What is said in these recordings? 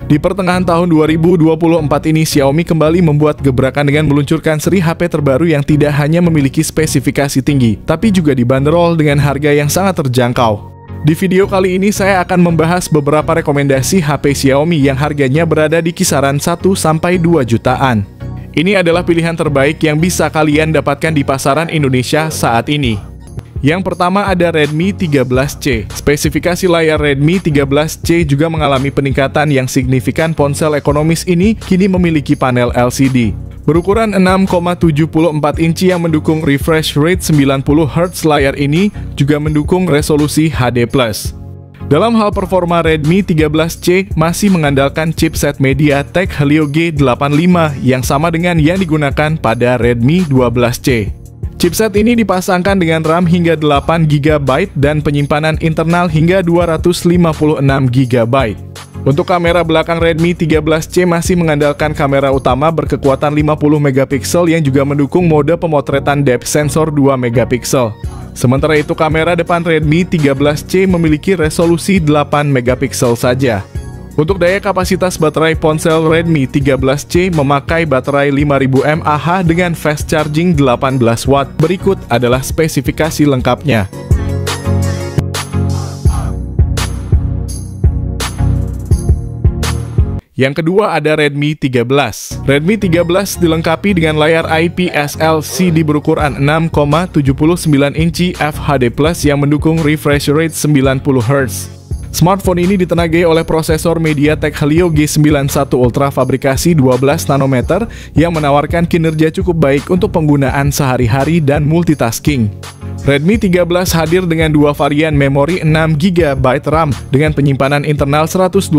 Di pertengahan tahun 2024 ini, Xiaomi kembali membuat gebrakan dengan meluncurkan seri HP terbaru yang tidak hanya memiliki spesifikasi tinggi, tapi juga dibanderol dengan harga yang sangat terjangkau. Di video kali ini saya akan membahas beberapa rekomendasi HP Xiaomi yang harganya berada di kisaran 1-2 jutaan. Ini adalah pilihan terbaik yang bisa kalian dapatkan di pasaran Indonesia saat ini. Yang pertama ada Redmi 13C. Spesifikasi layar Redmi 13C juga mengalami peningkatan yang signifikan. Ponsel ekonomis ini kini memiliki panel LCD berukuran 6,74 inci yang mendukung refresh rate 90 Hz. Layar ini juga mendukung resolusi HD+. Dalam hal performa, Redmi 13C masih mengandalkan chipset MediaTek Helio G85 yang sama dengan yang digunakan pada Redmi 12C. Chipset ini dipasangkan dengan RAM hingga 8 GB dan penyimpanan internal hingga 256 GB. Untuk kamera belakang, Redmi 13C masih mengandalkan kamera utama berkekuatan 50 MP yang juga mendukung mode pemotretan depth sensor 2 MP. Sementara itu, kamera depan Redmi 13C memiliki resolusi 8 MP saja. Untuk daya kapasitas baterai, ponsel Redmi 13C memakai baterai 5000 mAh dengan fast charging 18 Watt. Berikut adalah spesifikasi lengkapnya. Yang kedua ada Redmi 13. Redmi 13 dilengkapi dengan layar IPS LCD berukuran 6,79 inci FHD+ yang mendukung refresh rate 90 Hz. Smartphone ini ditenagai oleh prosesor MediaTek Helio G91 Ultra fabrikasi 12 nanometer yang menawarkan kinerja cukup baik untuk penggunaan sehari-hari dan multitasking. Redmi 13 hadir dengan dua varian memori 6 GB RAM dengan penyimpanan internal 128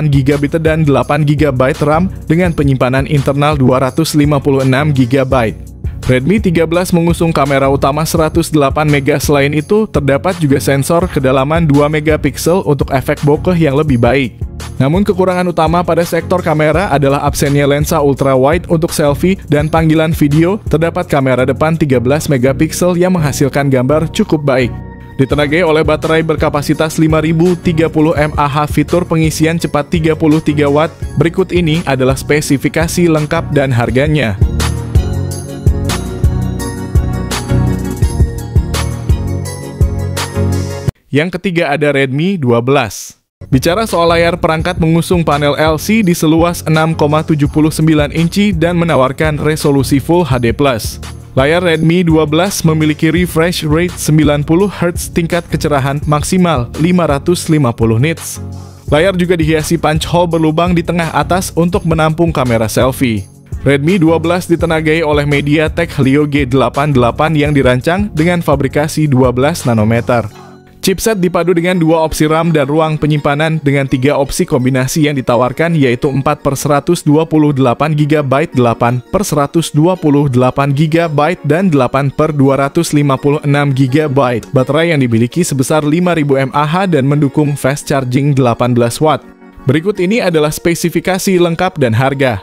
GB dan 8 GB RAM dengan penyimpanan internal 256 GB. Redmi 13 mengusung kamera utama 108 MP. Selain itu, terdapat juga sensor kedalaman 2 MP untuk efek bokeh yang lebih baik. Namun kekurangan utama pada sektor kamera adalah absennya lensa ultrawide untuk selfie dan panggilan video. Terdapat kamera depan 13 MP yang menghasilkan gambar cukup baik. Ditenagai oleh baterai berkapasitas 5030 mAh, fitur pengisian cepat 33 Watt. Berikut ini adalah spesifikasi lengkap dan harganya. Yang ketiga ada Redmi 12. Bicara soal layar, perangkat mengusung panel LCD seluas 6,79 inci dan menawarkan resolusi Full HD+. Layar Redmi 12 memiliki refresh rate 90 Hz, tingkat kecerahan maksimal 550 nits. Layar juga dihiasi punch hole berlubang di tengah atas untuk menampung kamera selfie. Redmi 12 ditenagai oleh MediaTek Helio G88 yang dirancang dengan fabrikasi 12 nanometer. Chipset dipadu dengan dua opsi RAM dan ruang penyimpanan dengan tiga opsi kombinasi yang ditawarkan, yaitu 4/128 GB, 8/128 GB, dan 8/256 GB. Baterai yang dimiliki sebesar 5000 mAh dan mendukung fast charging 18 Watt. Berikut ini adalah spesifikasi lengkap dan harga.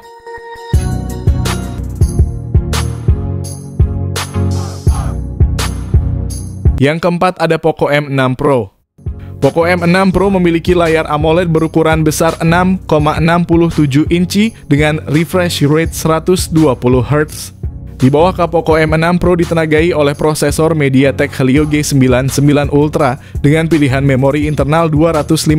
Yang keempat ada Poco M6 Pro. Poco M6 Pro memiliki layar AMOLED berukuran besar 6,67 inci dengan refresh rate 120 Hz. Di bawah Poco M6 Pro ditenagai oleh prosesor MediaTek Helio G99 Ultra dengan pilihan memori internal 256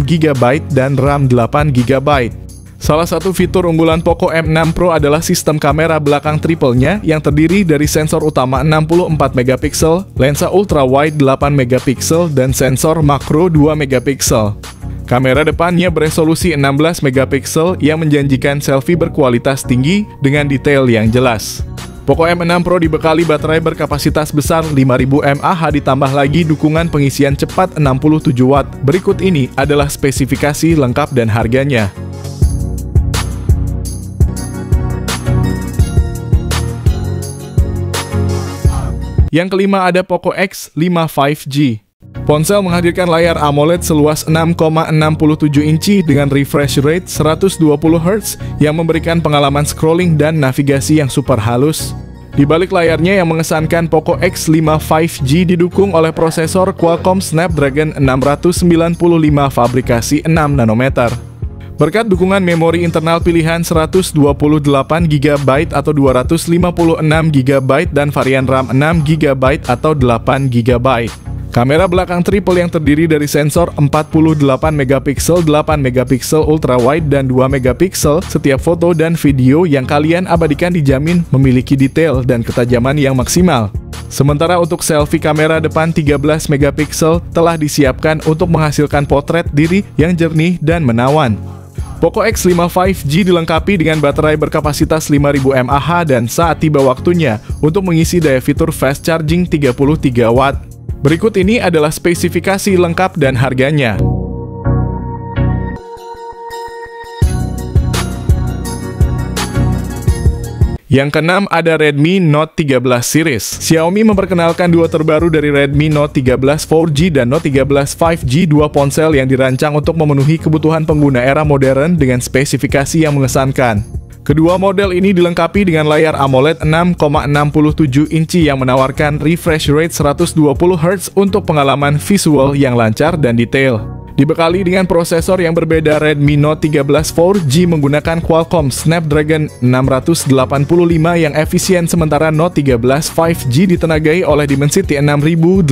GB dan RAM 8 GB. Salah satu fitur unggulan Poco M6 Pro adalah sistem kamera belakang triple-nya yang terdiri dari sensor utama 64 MP, lensa ultrawide 8 MP, dan sensor makro 2 MP. Kamera depannya beresolusi 16 MP yang menjanjikan selfie berkualitas tinggi dengan detail yang jelas. Poco M6 Pro dibekali baterai berkapasitas besar 5000 mAh ditambah lagi dukungan pengisian cepat 67 Watt. Berikut ini adalah spesifikasi lengkap dan harganya. Yang kelima ada Poco X5 5G. Ponsel menghadirkan layar AMOLED seluas 6,67 inci dengan refresh rate 120 Hz yang memberikan pengalaman scrolling dan navigasi yang super halus. Di balik layarnya yang mengesankan, Poco X5 5G didukung oleh prosesor Qualcomm Snapdragon 695 fabrikasi 6 nanometer. Berkat dukungan memori internal pilihan 128 GB atau 256 GB dan varian RAM 6 GB atau 8 GB. Kamera belakang triple yang terdiri dari sensor 48 megapiksel, 8 megapiksel ultrawide dan 2 megapiksel. Setiap foto dan video yang kalian abadikan dijamin memiliki detail dan ketajaman yang maksimal. Sementara untuk selfie, kamera depan 13 megapiksel telah disiapkan untuk menghasilkan potret diri yang jernih dan menawan. Poco X5 5G dilengkapi dengan baterai berkapasitas 5000 mAh dan saat tiba waktunya untuk mengisi daya fitur fast charging 33 watt. Berikut ini adalah spesifikasi lengkap dan harganya. Yang keenam ada Redmi Note 13 series. Xiaomi memperkenalkan duo terbaru dari Redmi Note 13 4G dan Note 13 5G, dua ponsel yang dirancang untuk memenuhi kebutuhan pengguna era modern dengan spesifikasi yang mengesankan. Kedua model ini dilengkapi dengan layar AMOLED 6,67 inci yang menawarkan refresh rate 120Hz untuk pengalaman visual yang lancar dan detail. Dibekali dengan prosesor yang berbeda, Redmi Note 13 4G menggunakan Qualcomm Snapdragon 685 yang efisien, sementara Note 13 5G ditenagai oleh Dimensity 6080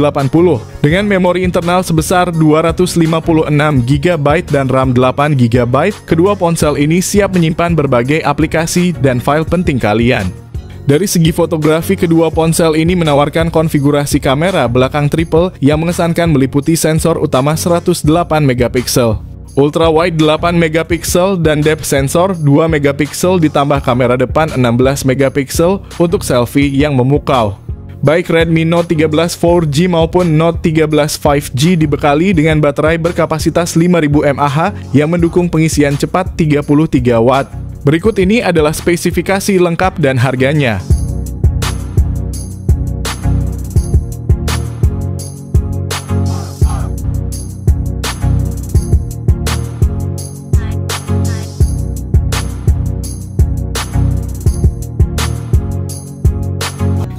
dengan memori internal sebesar 256GB dan RAM 8GB. Kedua ponsel ini siap menyimpan berbagai aplikasi dan file penting kalian. Dari segi fotografi, kedua ponsel ini menawarkan konfigurasi kamera belakang triple yang mengesankan meliputi sensor utama 108 megapiksel, ultrawide 8 megapiksel dan depth sensor 2 megapiksel ditambah kamera depan 16 megapiksel untuk selfie yang memukau. Baik Redmi Note 13 4G maupun Note 13 5G dibekali dengan baterai berkapasitas 5000 mAh yang mendukung pengisian cepat 33 watt. Berikut ini adalah spesifikasi lengkap dan harganya.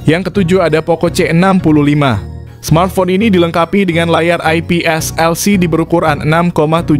Yang ketujuh ada Poco C65. Smartphone ini dilengkapi dengan layar IPS LCD berukuran 6,74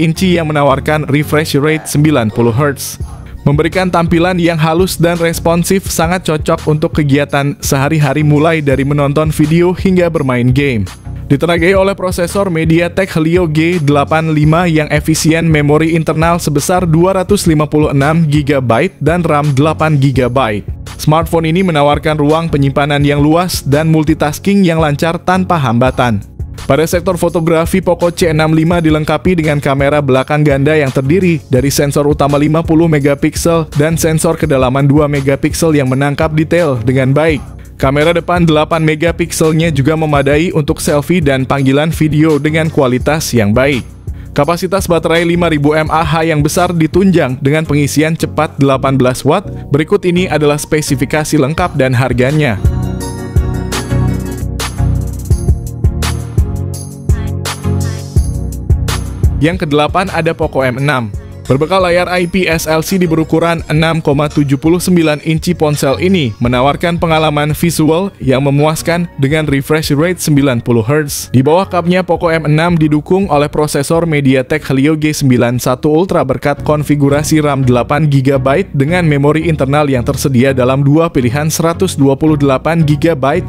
inci yang menawarkan refresh rate 90Hz. Memberikan tampilan yang halus dan responsif, sangat cocok untuk kegiatan sehari-hari mulai dari menonton video hingga bermain game. Ditenagai oleh prosesor MediaTek Helio G85 yang efisien, memori internal sebesar 256GB dan RAM 8GB. Smartphone ini menawarkan ruang penyimpanan yang luas dan multitasking yang lancar tanpa hambatan. Pada sektor fotografi, Poco C65 dilengkapi dengan kamera belakang ganda yang terdiri dari sensor utama 50 megapiksel dan sensor kedalaman 2 megapiksel yang menangkap detail dengan baik. Kamera depan 8 megapikselnya juga memadai untuk selfie dan panggilan video dengan kualitas yang baik. Kapasitas baterai 5000 mAh yang besar ditunjang dengan pengisian cepat 18 watt. Berikut ini adalah spesifikasi lengkap dan harganya. Yang kedelapan ada Poco M6. Berbekal layar IPS LCD berukuran 6,79 inci, ponsel ini menawarkan pengalaman visual yang memuaskan dengan refresh rate 90Hz. Di bawah kapnya, Poco M6 didukung oleh prosesor MediaTek Helio G91 Ultra berkat konfigurasi RAM 8GB dengan memori internal yang tersedia dalam dua pilihan 128GB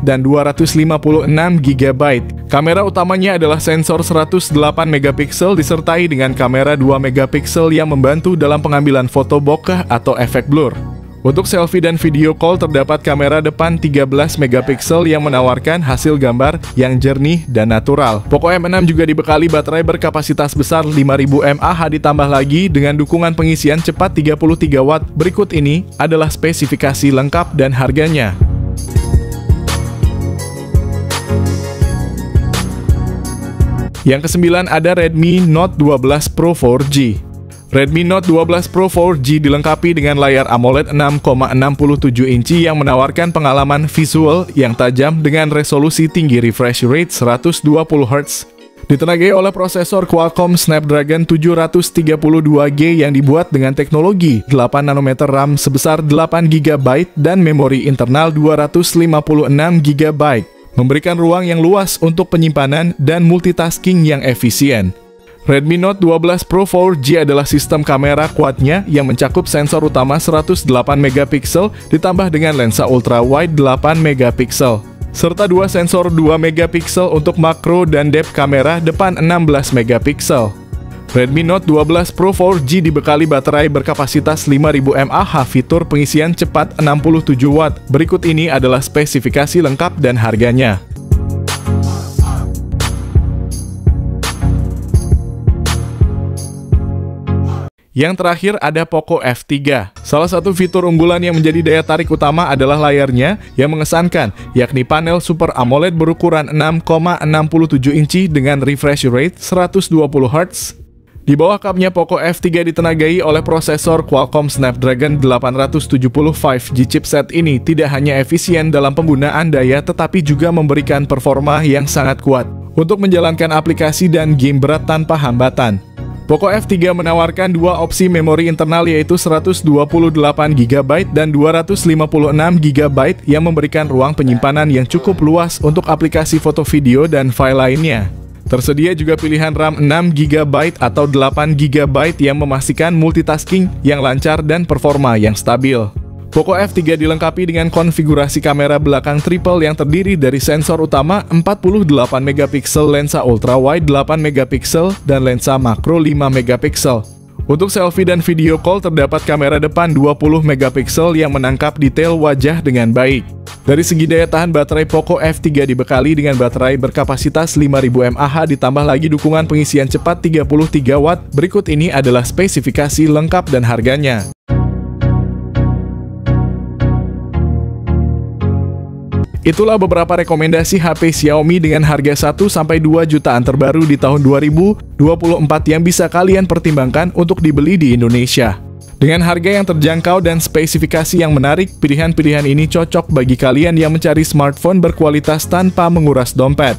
dan 256GB. Kamera utamanya adalah sensor 108 megapiksel disertai dengan kamera 2 megapiksel yang membantu dalam pengambilan foto bokeh atau efek blur. Untuk selfie dan video call terdapat kamera depan 13 megapiksel yang menawarkan hasil gambar yang jernih dan natural. Poco M6 juga dibekali baterai berkapasitas besar 5000 mAh ditambah lagi dengan dukungan pengisian cepat 33 watt. Berikut ini adalah spesifikasi lengkap dan harganya. Yang kesembilan ada Redmi Note 12 Pro 4G. Redmi Note 12 Pro 4G dilengkapi dengan layar AMOLED 6,67 inci yang menawarkan pengalaman visual yang tajam dengan resolusi tinggi refresh rate 120Hz. Ditenagai oleh prosesor Qualcomm Snapdragon 732G yang dibuat dengan teknologi 8 nanometer RAM sebesar 8GB dan memori internal 256GB, memberikan ruang yang luas untuk penyimpanan dan multitasking yang efisien. Redmi Note 12 Pro 4G adalah sistem kamera kuatnya yang mencakup sensor utama 108 megapiksel ditambah dengan lensa ultra wide 8 megapiksel, serta dua sensor 2 megapiksel untuk makro dan depth kamera depan 16 megapiksel. Redmi Note 12 Pro 4G dibekali baterai berkapasitas 5000 mAh, fitur pengisian cepat 67 Watt. Berikut ini adalah spesifikasi lengkap dan harganya. Yang terakhir ada Poco F3. Salah satu fitur unggulan yang menjadi daya tarik utama adalah layarnya yang mengesankan, yakni panel Super AMOLED berukuran 6,67 inci dengan refresh rate 120 Hz. Di bawah kapnya Poco F3 ditenagai oleh prosesor Qualcomm Snapdragon 870 5G. Chipset ini tidak hanya efisien dalam penggunaan daya tetapi juga memberikan performa yang sangat kuat untuk menjalankan aplikasi dan game berat tanpa hambatan. Poco F3 menawarkan dua opsi memori internal yaitu 128GB dan 256GB yang memberikan ruang penyimpanan yang cukup luas untuk aplikasi foto, video, dan file lainnya. Tersedia juga pilihan RAM 6GB atau 8GB yang memastikan multitasking yang lancar dan performa yang stabil. Poco F3 dilengkapi dengan konfigurasi kamera belakang triple yang terdiri dari sensor utama 48 megapiksel, lensa ultra wide 8 megapiksel, dan lensa makro 5 megapiksel. Untuk selfie dan video call terdapat kamera depan 20 megapiksel yang menangkap detail wajah dengan baik. Dari segi daya tahan baterai, Poco F3 dibekali dengan baterai berkapasitas 5000 mAh ditambah lagi dukungan pengisian cepat 33 Watt. Berikut ini adalah spesifikasi lengkap dan harganya. Itulah beberapa rekomendasi HP Xiaomi dengan harga 1-2 jutaan terbaru di tahun 2024 yang bisa kalian pertimbangkan untuk dibeli di Indonesia. Dengan harga yang terjangkau dan spesifikasi yang menarik, pilihan-pilihan ini cocok bagi kalian yang mencari smartphone berkualitas tanpa menguras dompet.